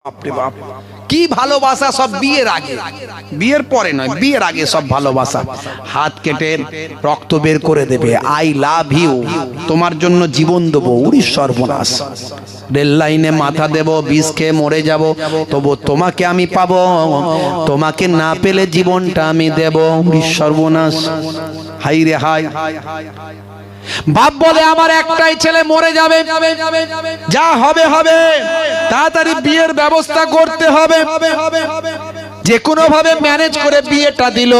বাপরে বাপ, কি ভালোবাসা সব বিয়ের আগে, বিয়ের পরে নয়, বিয়ের আগে সব ভালোবাসা। হাত কেটে রক্ত বের করে দেবে, আই লাভ ইউ, তোমার জন্য জীবন দেবো, উড়ি সর্বনাশ। রেল লাইনে মাথা দেব, বিষ খেয়ে মরে যাব, তবু তোমাকে আমি পাবো, তোমাকে না পেলে জীবনটা আমি দেব, উড়ি সর্বনাশ। হাই রে হাই। বাপ বলে আমার একটাই ছেলে মরে যাবে, যা হবে হবে, তাড়াতাড়ি বিয়ের ব্যবস্থা করতে হবে। যে কোনো ভাবে ম্যানেজ করে বিয়েটা দিল।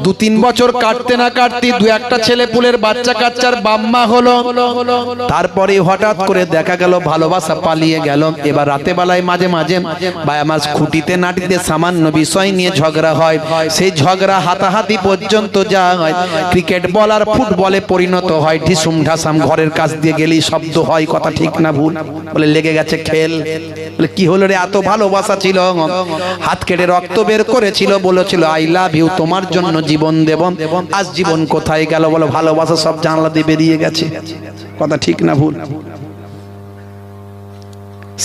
2-3 বছর কাটতে না কাটতে দু একটা ছেলে পুলের বাচ্চা কাচ্চার বাম্মা হলো। তারপরে হঠাৎ করে দেখা গেল ভালোবাসা পালিয়ে গেল। এবার রাতে বেলায় মাঝে মাঝে ভাই আমার খুঁটিতে নাটিতে সামান্য বিষয় নিয়ে ঝগড়া হয়। সেই ঝগড়া হাতাহাতি পর্যন্ত যায়, ক্রিকেট বল আর ফুটবলে পরিণত হয়। ঢিসুম ঢাসাম, ঘরের কাছ দিয়ে গেলেই শব্দ হয়, কথা ঠিক না ভুল? বলে লেগে গেছে খেল। বলে কি হলো রে, এত ভালোবাসা ছিল, হাত কেটে রক্ত বের করেছিল, বলেছিল আই লাভ ইউ, তোমার জন্য জীবন দেব। আজ জীবন কোথায় গেল বলো? ভালোবাসা সব জানলা দিয়ে বেরিয়ে গেছে, কথা ঠিক না ভুল?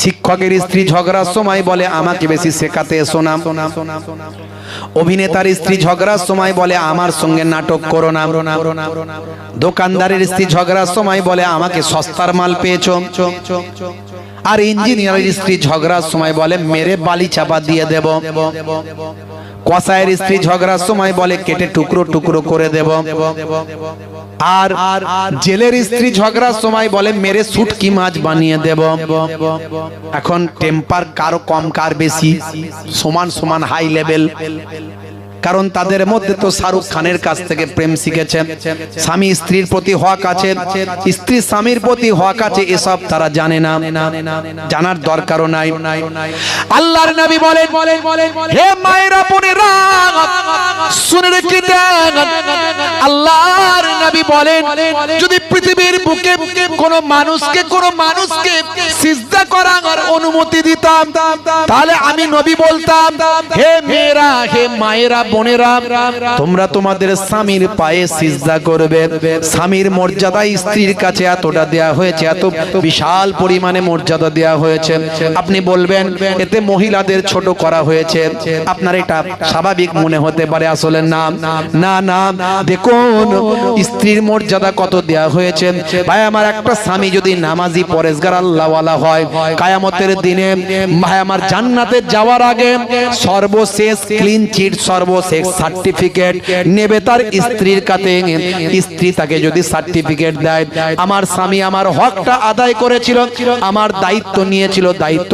শিক্ষকের স্ত্রী ঝগড়ার সময় বলে আমাকে বেশি শেখাতে এসো না। অভিনেতার স্ত্রী ঝগড়ার সময় বলে আমার সঙ্গে নাটক করো না। দোকানদারের স্ত্রী ঝগড়ার সময় বলে আমাকে সস্তার মাল পেয়েছো। আর ইঞ্জিনিয়ারের স্ত্রী ঝগড়ার সময় বলে মেরে বালি চাপা দিয়ে দেব। কসাইয়ের স্ত্রী ঝগড়ার সময় বলে কেটে টুকরো টুকরো করে দেব। আর জেলের স্ত্রী ঝগড়ার সময় বলে মেরে শুটকি মাছ বানিয়ে দেব। এখন টেম্পার কারো কম কার বেশি? সমান সমান হাই লেভেল। কারণ তাদের মধ্যে তো শাহরুখ খানের কাছ থেকে প্রেম শিখেছে। স্বামী স্ত্রীর প্রতি হক আছে, স্ত্রী স্বামীর প্রতি হক আছে, এসব তারা জানে না, জানার দরকারও নাই। আল্লাহর নবী বলেন, হে মায়েরা বোনেরা শুনে রেখে দেন, আল্লাহর নবী বলেন যদি পৃথিবীর বুকে কোনো মানুষকে সিজদা করার অনুমতি দিতাম, তাহলে আমি নবী বলতাম হে মেয়েরা, হে মায়েরা বোনেরা, তোমরা তোমাদের স্বামীর পায়ে সিজদা করবে। স্বামীর মর্যাদা স্ত্রীর কাছে এতটা দেয়া হয়েছে, এত বিশাল পরিমাণে মর্যাদা দেয়া হয়েছে। আপনি বলবেন এতে মহিলাদের ছোট করা হয়েছে, আপনার এটা স্বাভাবিক মনে হতে পারে, আসলে না না না। দেখুন স্ত্রীর মর্যাদা কত দেয়া হয়েছে। ভাই আমার একটা স্বামী যদি নামাজি পরেজগার আল্লাহওয়ালা হয়, কিয়ামতের দিনে ভাই আমার জান্নাতে যাওয়ার আগে সর্বশেষ ক্লিন চিট, সর্বশেষ সার্টিফিকেট নেবে তার স্ত্রীর কাছে। স্ত্রী তাকে যদি সার্টিফিকেট দেয় আমার স্বামী আমার হকটা আদায় করেছিল, আমার দায়িত্ব নিয়েছিল, দায়িত্ব